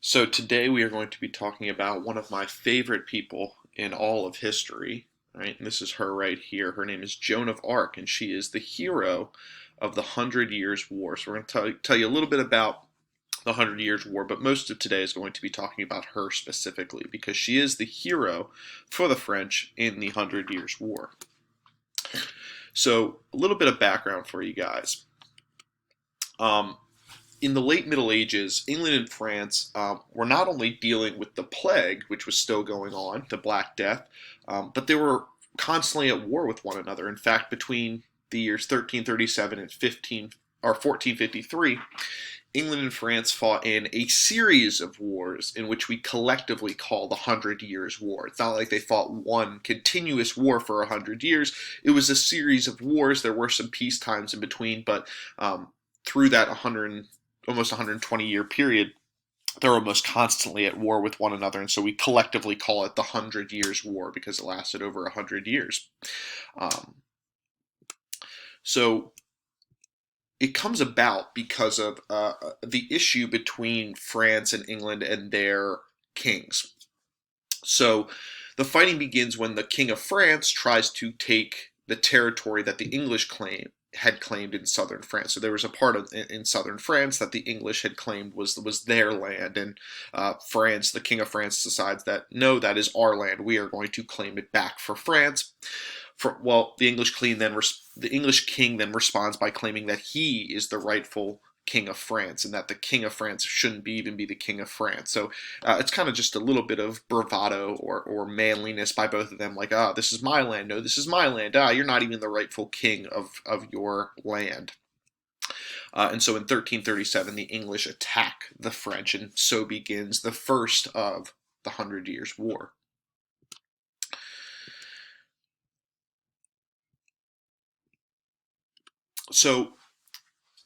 So today we are going to be talking about one of my favorite people in all of history, right? And this is her right here. Her name is Joan of Arc, and she is the hero of the Hundred Years' War. So we're going to tell you a little bit about the Hundred Years' War, but most of today is going to be talking about her specifically because she is the hero for the French in the Hundred Years' War. So a little bit of background for you guys. In the late Middle Ages, England and France were not only dealing with the plague, which was still going on, the Black Death, but they were constantly at war with one another. In fact, between the years 1337 and 1453, England and France fought in a series of wars in which we collectively call the Hundred Years' War. It's not like they fought one continuous war for 100 years. It was a series of wars. There were some peace times in between, but through that almost 120-year period, they're almost constantly at war with one another, and so we collectively call it the Hundred Years' War because it lasted over 100 years. So it comes about because of the issue between France and England and their kings. So the fighting begins when the King of France tries to take the territory that the English had claimed in southern France. So there was a part in southern France that the English had claimed was their land, and France, the King of France, decides that no, that is our land. We are going to claim it back for France. The English king then responds by claiming that he is the rightful King of France, and that the King of France shouldn't even be the King of France. So it's kind of just a little bit of bravado or manliness by both of them, like, this is my land, no, this is my land, you're not even the rightful king of your land. And so in 1337, the English attack the French, and so begins the first of the Hundred Years' War. So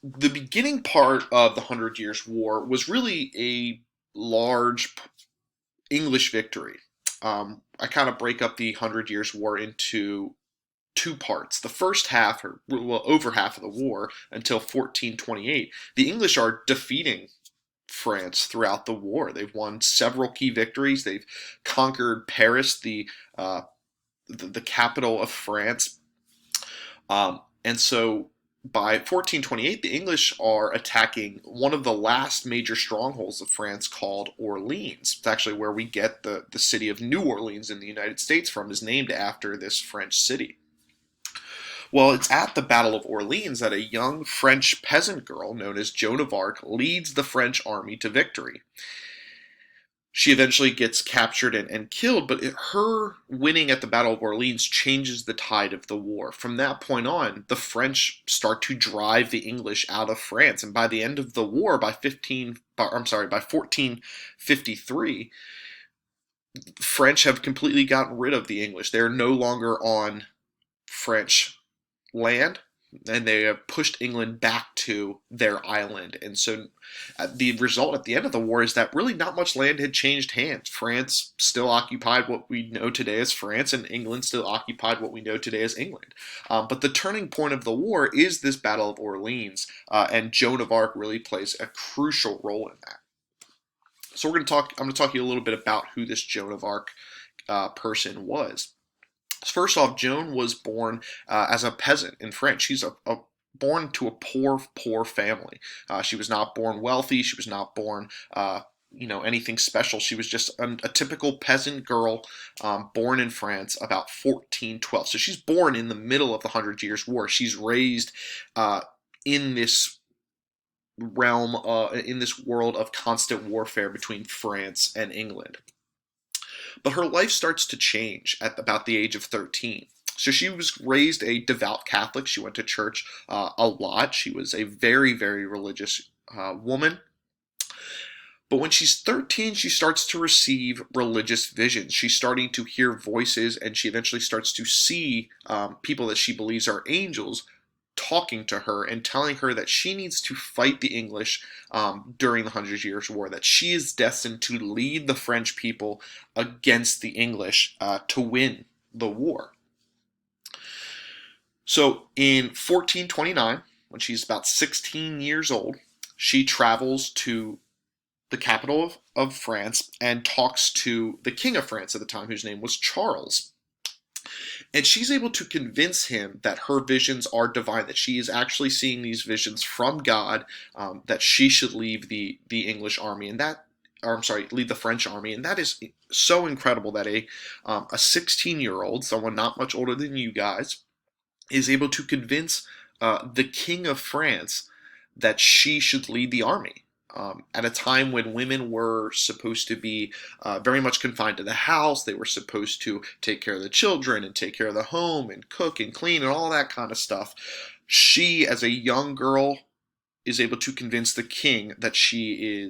the beginning part of the Hundred Years' War was really a large English victory. I kind of break up the Hundred Years' War into two parts. The first half, or well, over half of the war, until 1428, the English are defeating France throughout the war. They've won several key victories. They've conquered Paris, the capital of France, and so by 1428, the English are attacking one of the last major strongholds of France called Orleans. It's actually where we get the city of New Orleans in the United States from, is named after this French city. Well, it's at the Battle of Orleans that a young French peasant girl known as Joan of Arc leads the French army to victory. She eventually gets captured and killed, but her winning at the Battle of Orleans changes the tide of the war. From that point on, the French start to drive the English out of France, and by the end of the war, by 1453, French have completely gotten rid of the English. They are no longer on French land, and they have pushed England back to their island. And so the result at the end of the war is that really not much land had changed hands. France still occupied what we know today as France, and England still occupied what we know today as England. But the turning point of the war is this Battle of Orleans, and Joan of Arc really plays a crucial role in that. So I'm going to talk to you a little bit about who this Joan of Arc person was. First off, Joan was born as a peasant in France. She's born to a poor family. She was not born wealthy. She was not born, anything special. She was just a typical peasant girl born in France about 1412. So she's born in the middle of the Hundred Years' War. She's raised in this realm, in this world of constant warfare between France and England. But her life starts to change at about the age of 13. So she was raised a devout Catholic. She went to church a lot. She was a very, very religious woman. But when she's 13, she starts to receive religious visions. She's starting to hear voices, and she eventually starts to see people that she believes are angels talking to her and telling her that she needs to fight the English during the Hundred Years' War, that she is destined to lead the French people against the English to win the war. So in 1429, when she's about 16 years old, she travels to the capital of France, and talks to the king of France at the time, whose name was Charles. And she's able to convince him that her visions are divine, that she is actually seeing these visions from God, that she should leave the English army, and that, or I'm sorry, leave the French army. And that is so incredible that a 16-year-old, someone not much older than you guys, is able to convince the king of France that she should lead the army. At a time when women were supposed to be very much confined to the house. They were supposed to take care of the children and take care of the home and cook and clean and all that kind of stuff. She, as a young girl, is able to convince the king that she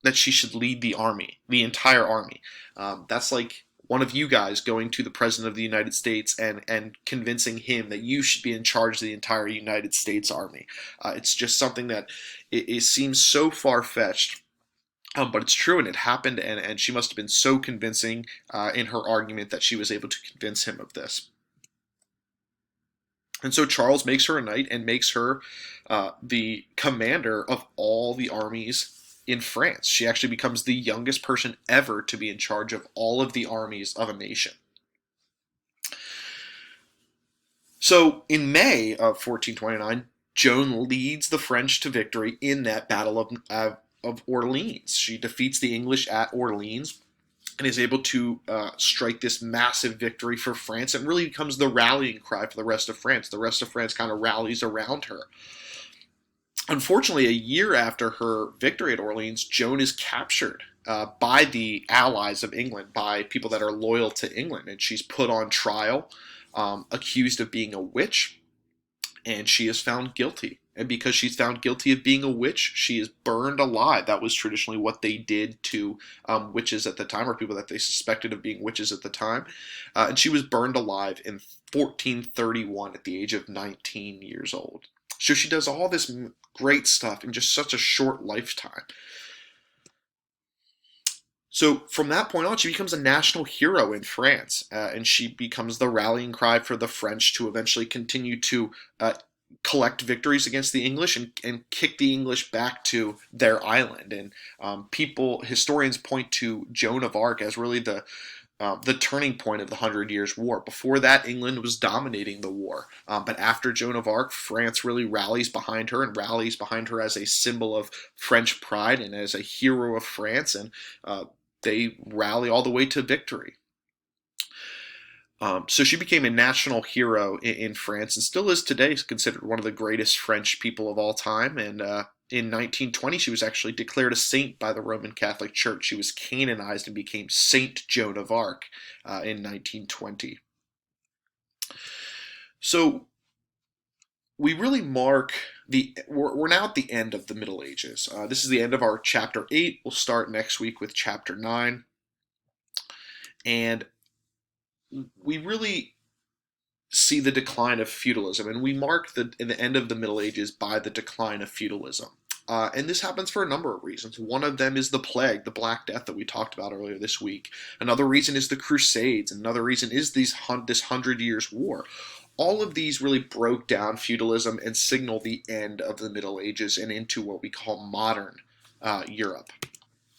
should lead the army, the entire army. That's like one of you guys going to the President of the United States and convincing him that you should be in charge of the entire United States Army. It's just something that it seems so far-fetched, but it's true, and it happened, and she must have been so convincing in her argument that she was able to convince him of this. And so Charles makes her a knight and makes her the commander of all the armies in France. She actually becomes the youngest person ever to be in charge of all of the armies of a nation. So in May of 1429, Joan leads the French to victory in that Battle of Orleans. She defeats the English at Orleans and is able to strike this massive victory for France, and really becomes the rallying cry for the rest of France. The rest of France kind of rallies around her. Unfortunately, a year after her victory at Orleans, Joan is captured by the allies of England, by people that are loyal to England, and she's put on trial, accused of being a witch, and she is found guilty. And because she's found guilty of being a witch, she is burned alive. That was traditionally what they did to witches at the time, or people that they suspected of being witches at the time. And she was burned alive in 1431 at the age of 19 years old. So she does all this great stuff in just such a short lifetime. So from that point on, she becomes a national hero in France, and she becomes the rallying cry for the French to eventually continue to collect victories against the English and kick the English back to their island. And historians point to Joan of Arc as really the turning point of the 100 Years' War. Before that, England was dominating the war. But after Joan of Arc, France really rallies behind her, and rallies behind her as a symbol of French pride and as a hero of France. And they rally all the way to victory. So she became a national hero in France, and still is today considered one of the greatest French people of all time. And in 1920, she was actually declared a saint by the Roman Catholic Church. She was canonized and became Saint Joan of Arc in 1920. So we really mark we're now at the end of the Middle Ages. This is the end of our chapter 8. We'll start next week with chapter 9. And we really see the decline of feudalism, and we mark the end of the Middle Ages by the decline of feudalism. And this happens for a number of reasons. One of them is the plague, the Black Death that we talked about earlier this week. Another reason is the Crusades. Another reason is this 100 Years' War. All of these really broke down feudalism and signal the end of the Middle Ages and into what we call modern Europe.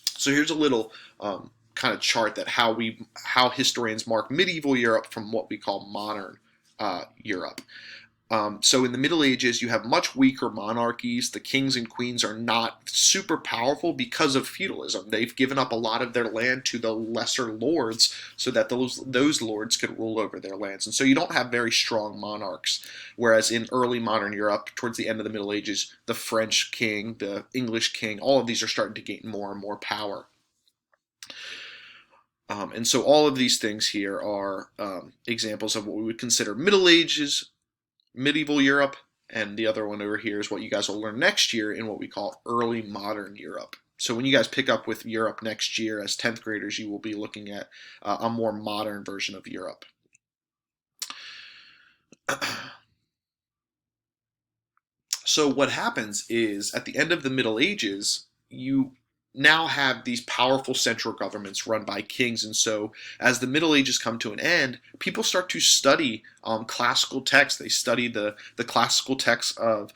So here's a little kind of chart that how historians mark medieval Europe from what we call modern Europe. So in the Middle Ages, you have much weaker monarchies. The kings and queens are not super powerful because of feudalism. They've given up a lot of their land to the lesser lords so that those lords could rule over their lands. And so you don't have very strong monarchs. Whereas in early modern Europe, towards the end of the Middle Ages, the French king, the English king, all of these are starting to gain more and more power. And so all of these things here are examples of what we would consider Middle Ages, medieval Europe, and the other one over here is what you guys will learn next year in what we call early modern Europe. So when you guys pick up with Europe next year as 10th graders, you will be looking at a more modern version of Europe. So what happens is at the end of the Middle Ages, you now have these powerful central governments run by kings. And so as the Middle Ages come to an end, people start to study classical texts. They study the classical texts of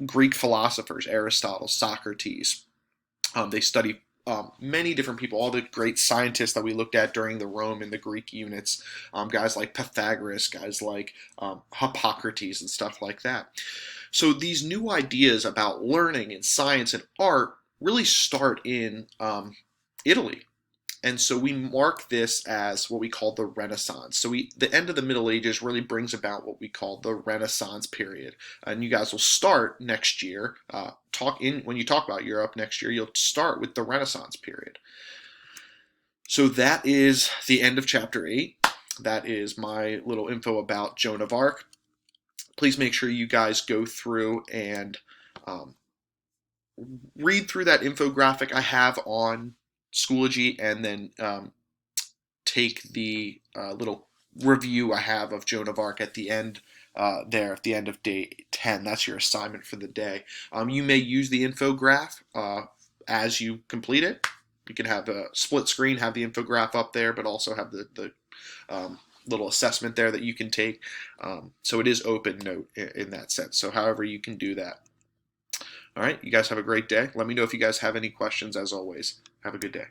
Greek philosophers, Aristotle, Socrates, They study many different people, all the great scientists that we looked at during the Rome and the Greek units, guys like Pythagoras, guys like Hippocrates, and stuff like that. So these new ideas about learning and science and art really start in Italy. And so we mark this as what we call the Renaissance. So the end of the Middle Ages really brings about what we call the Renaissance period. And you guys will start next year. When you talk about Europe next year, you'll start with the Renaissance period. So that is the end of chapter 8. That is my little info about Joan of Arc. Please make sure you guys go through and read through that infographic I have on Schoology, and then take the little review I have of Joan of Arc at the end there, at the end of day 10. That's your assignment for the day. You may use the infograph as you complete it. You can have a split screen, have the infograph up there, but also have the little assessment there that you can take. So it is open note in that sense. So however you can do that. All right, you guys have a great day. Let me know if you guys have any questions, as always. Have a good day.